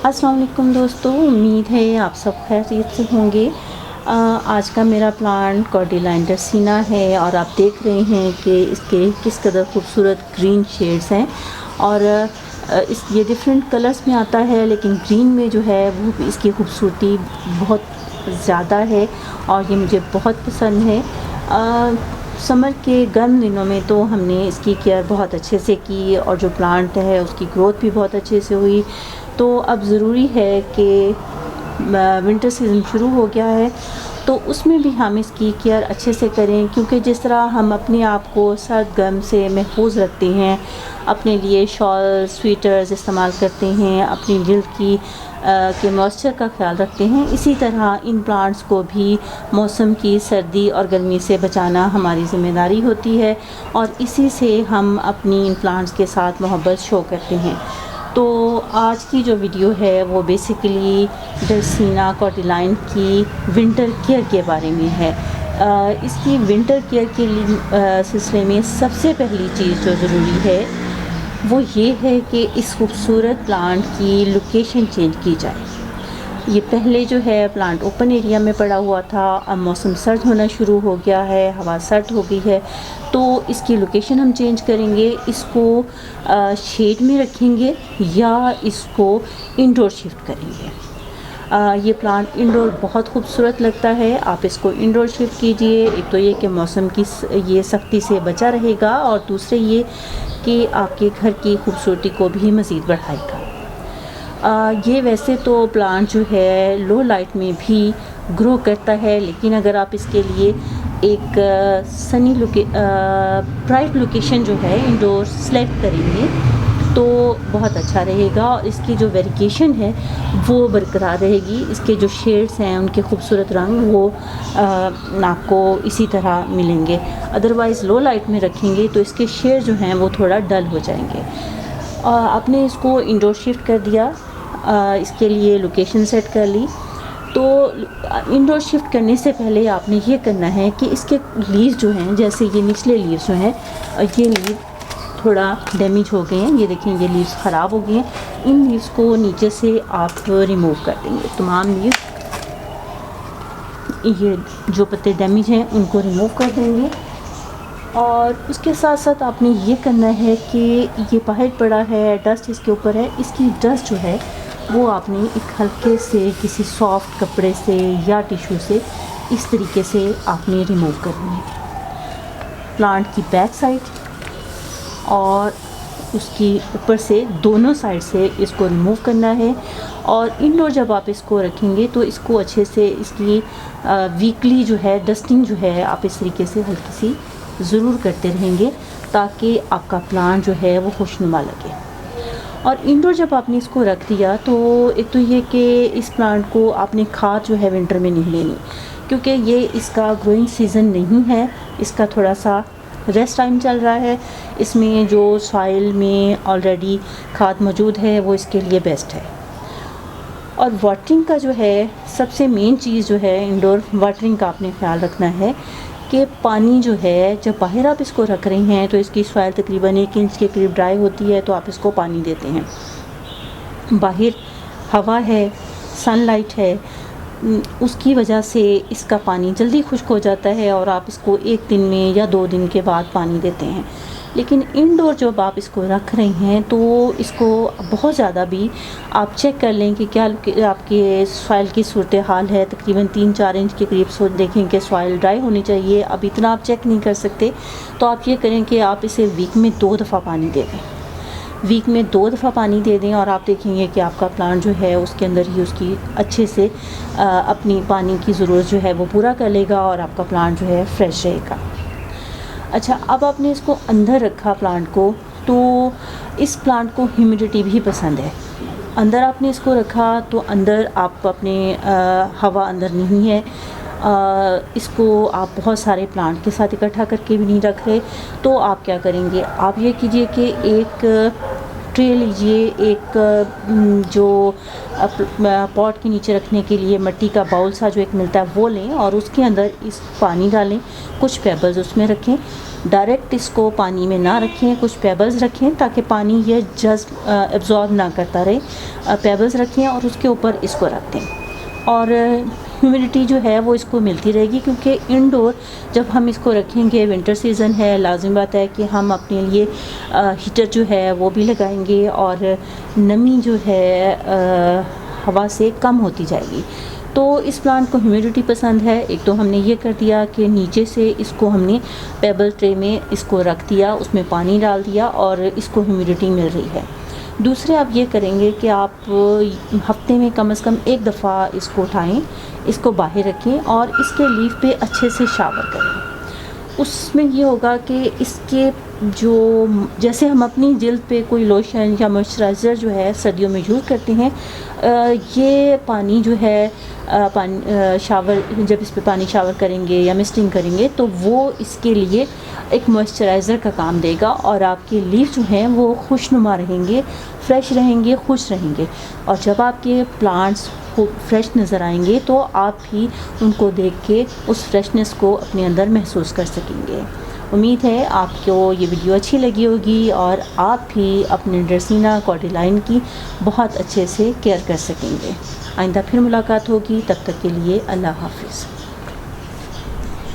अस्सलाम वालेकुम दोस्तों, उम्मीद है आप सब खैरियत से होंगे। आज का मेरा प्लांट कॉर्डिलाइन ड्रेसिना है और आप देख रहे हैं कि इसके किस कदर खूबसूरत ग्रीन शेड्स हैं और ये डिफरेंट कलर्स में आता है, लेकिन ग्रीन में जो है वो इसकी खूबसूरती बहुत ज़्यादा है और ये मुझे बहुत पसंद है। समर के गर्म दिनों में तो हमने इसकी केयर बहुत अच्छे से की और जो प्लांट है उसकी ग्रोथ भी बहुत अच्छे से हुई। तो अब ज़रूरी है कि विंटर सीज़न शुरू हो गया है तो उसमें भी हम इसकी केयर अच्छे से करें, क्योंकि जिस तरह हम अपने आप को सर्द गर्म से महफूज रखते हैं, अपने लिए शॉल स्वेटर्स इस्तेमाल करते हैं, अपनी जल्द की के मॉइस्चर का ख्याल रखते हैं, इसी तरह इन प्लांट्स को भी मौसम की सर्दी और गर्मी से बचाना हमारी ज़िम्मेदारी होती है और इसी से हम अपनी इन प्लांट्स के साथ मोहब्बत शो करते हैं। तो आज की जो वीडियो है वो बेसिकली ड्रेसिना कॉर्डिलाइन की विंटर केयर के बारे में है। इसकी विंटर केयर के लिए सिलसिले में सबसे पहली चीज़ जो ज़रूरी है वो ये है कि इस खूबसूरत प्लांट की लोकेशन चेंज की जाए। ये पहले जो है प्लांट ओपन एरिया में पड़ा हुआ था, अब मौसम सर्द होना शुरू हो गया है, हवा सर्द हो गई है, तो इसकी लोकेशन हम चेंज करेंगे। इसको शेड में रखेंगे या इसको इंडोर शिफ्ट करेंगे। ये प्लांट इंडोर बहुत खूबसूरत लगता है, आप इसको इंडोर शिफ्ट कीजिए। एक तो ये कि मौसम की ये सख्ती से बचा रहेगा और दूसरे ये कि आपके घर की खूबसूरती को भी मज़ीद बढ़ाएगा। ये वैसे तो प्लांट जो है लो लाइट में भी ग्रो करता है, लेकिन अगर आप इसके लिए एक सनी ब्राइट लोकेशन जो है इंडोर सेलेक्ट करेंगे तो बहुत अच्छा रहेगा और इसकी जो वेरिएशन है वो बरकरार रहेगी। इसके जो शेड्स हैं उनके खूबसूरत रंग वो आपको इसी तरह मिलेंगे। अदरवाइज़ लो लाइट में रखेंगे तो इसके शेड जो हैं वो थोड़ा डल हो जाएंगे। आपने इसको इंडोर शिफ्ट कर दिया, इसके लिए लोकेशन सेट कर ली। तो इंडोर शिफ्ट करने से पहले आपने ये करना है कि इसके लीव्स जो हैं, जैसे ये निचले लीव्स जो हैं, ये लीव थोड़ा डैमेज हो गए हैं, ये देखें ये लीव्स ख़राब हो गए हैं। इन लीव्स को नीचे से आप रिमूव कर देंगे। तमाम लीव्स, ये जो पत्ते डैमेज हैं उनको रिमूव कर देंगे। और उसके साथ साथ आपने ये करना है कि ये बाहर पड़ा है, डस्ट इसके ऊपर है, इसकी डस्ट जो है वो आपने एक हल्के से किसी सॉफ्ट कपड़े से या टिश्यू से इस तरीके से आपने रिमूव करनी है। प्लांट की बैक साइड और उसकी ऊपर से दोनों साइड से इसको रिमूव करना है। और इंडोर जब आप इसको रखेंगे तो इसको अच्छे से इसकी वीकली जो है डस्टिंग जो है आप इस तरीके से हल्की सी ज़रूर करते रहेंगे ताकि आपका प्लांट जो है वो खुशनुमा लगे। और इंडोर जब आपने इसको रख दिया तो एक तो ये कि इस प्लांट को आपने खाद जो है विंटर में नहीं लेनी, क्योंकि ये इसका ग्रोइंग सीज़न नहीं है, इसका थोड़ा सा रेस्ट टाइम चल रहा है। इसमें जो सॉइल में ऑलरेडी खाद मौजूद है वो इसके लिए बेस्ट है। और वाटरिंग का जो है सबसे मेन चीज़ जो है इंडोर वाटरिंग का आपने ख्याल रखना है कि पानी जो है जब बाहर आप इसको रख रहे हैं तो इसकी सॉइल तकरीबन 1 इंच के करीब ड्राई होती है, तो आप इसको पानी देते हैं। बाहर हवा है, सनलाइट है, उसकी वजह से इसका पानी जल्दी खुश्क हो जाता है और आप इसको 1 दिन में या 2 दिन के बाद पानी देते हैं। लेकिन इंडोर जब आप इसको रख रहे हैं तो इसको बहुत ज़्यादा भी आप चेक कर लें कि क्या आपके सॉइल की सूरत हाल है। तकरीबन 3-4 इंच के करीब देखें कि सॉइल ड्राई होनी चाहिए। अब इतना आप चेक नहीं कर सकते तो आप ये करें कि आप इसे वीक में 2 दफ़ा पानी दे दें। वीक में 2 दफ़ा पानी दे दें और आप देखेंगे कि आपका प्लांट जो है उसके अंदर ही उसकी अच्छे से अपनी पानी की ज़रूरत जो है वो पूरा कर लेगा और आपका प्लांट जो है फ्रेश रहेगा। अच्छा, अब आपने इसको अंदर रखा प्लांट को, तो इस प्लांट को ह्यूमिडिटी भी पसंद है। अंदर आपने इसको रखा तो अंदर आप अपने हवा अंदर नहीं है, इसको आप बहुत सारे प्लांट के साथ इकट्ठा करके भी नहीं रख रहे। तो आप क्या करेंगे, आप ये कीजिए कि एक ट्रे लीजिए, एक जो पॉट के नीचे रखने के लिए मिट्टी का बाउल सा जो एक मिलता है वो लें और उसके अंदर इस पानी डालें, कुछ पेबल्स उसमें रखें। डायरेक्ट इसको पानी में ना रखें, कुछ पेबल्स रखें ताकि पानी ये जस्ट एब्जॉर्ब ना करता रहे। पेबल्स रखें और उसके ऊपर इसको रख दें और ह्यूमिडिटी जो है वो इसको मिलती रहेगी, क्योंकि इंडोर जब हम इसको रखेंगे, विंटर सीज़न है, लाजिम बात है कि हम अपने लिए हीटर जो है वो भी लगाएंगे और नमी जो है हवा से कम होती जाएगी। तो इस प्लांट को ह्यूमिडिटी पसंद है। एक तो हमने ये कर दिया कि नीचे से इसको हमने पेबल ट्रे में इसको रख दिया, उसमें पानी डाल दिया और इसको ह्यूमिडिटी मिल रही है। दूसरे आप ये करेंगे कि आप हफ्ते में कम से कम एक दफ़ा इसको उठाएं, इसको बाहर रखें और इसके लीफ पे अच्छे से शावर करें। उसमें ये होगा कि इसके जो जैसे हम अपनी जिल्द पे कोई लोशन या मॉइस्चराइज़र जो है सर्दियों में यूज़ करते हैं, ये पानी जो है शावर जब इस पे पानी शावर करेंगे या मिस्टिंग करेंगे तो वो इसके लिए एक मॉइस्चराइज़र का काम देगा और आपके लीफ जो हैं वो खुशनुमा रहेंगे, फ्रेश रहेंगे, खुश रहेंगे। और जब आपके प्लांट्स फ्रेश नज़र आएंगे तो आप भी उनको देख के उस फ्रेशनेस को अपने अंदर महसूस कर सकेंगे। उम्मीद है आपको ये वीडियो अच्छी लगी होगी और आप भी अपने ड्रेसिना कॉर्डिलाइन की बहुत अच्छे से केयर कर सकेंगे। आइंदा फिर मुलाकात होगी, तब तक के लिए अल्लाह हाफ़िज़।